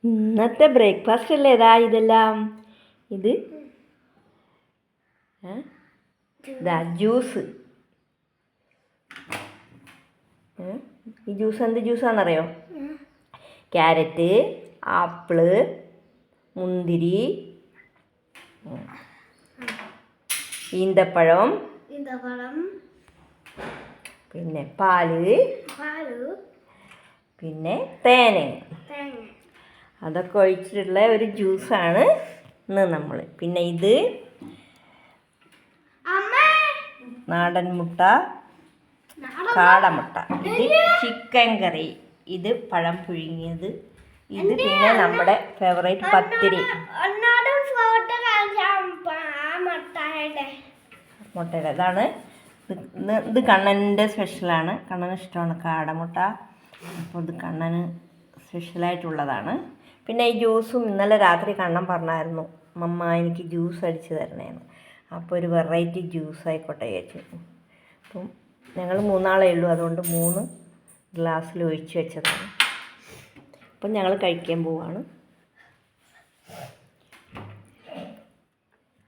ഇന്നത്തെ ബ്രേക്ക്ഫാസ്റ്റ് അല്ലേ ഇതാ ഇതെല്ലാം. ഇത് ഇതാ ജ്യൂസ്. ഈ ജ്യൂസ് എന്ത് ജ്യൂസാണെന്നറിയോ? ക്യാരറ്റ്, ആപ്പിള്, മുന്തിരി, ഈന്തപ്പഴം, പിന്നെ പാല്, പിന്നെ തേൻ, അതൊക്കെ ഒഴിച്ചിട്ടുള്ള ഒരു ജ്യൂസാണ് ഇന്ന് നമ്മൾ. പിന്നെ ഇത് നാടൻ മുട്ട, കാടമുട്ട, ഇത് ചിക്കൻ കറി, ഇത് പഴം പുഴുങ്ങിയത്, ഇത് പിന്നെ നമ്മുടെ ഫേവറേറ്റ് പത്തിരി. മുട്ടയുടെ ഇതാണ്. ഇത് കണ്ണൻ്റെ സ്പെഷ്യലാണ്. കണ്ണന് ഇഷ്ടമാണ് കാടമുട്ട, അപ്പോൾ ഇത് കണ്ണന് സ്പെഷ്യലായിട്ടുള്ളതാണ്. പിന്നെ ഈ ജ്യൂസും ഇന്നലെ രാത്രി കണ്ണൻ പറഞ്ഞായിരുന്നു, മമ്മ എനിക്ക് ജ്യൂസ് അടിച്ച് തരണേന്ന്. അപ്പോൾ ഒരു വെറൈറ്റി ജ്യൂസ് ആയിക്കോട്ടെ വിചാരിച്ചു. അപ്പം ഞങ്ങൾ 3 ആളേ ഉള്ളൂ, അതുകൊണ്ട് 3 ഗ്ലാസ്സിൽ ഒഴിച്ച് വെച്ചതാണ്. അപ്പം ഞങ്ങൾ കഴിക്കാൻ പോവാണ്.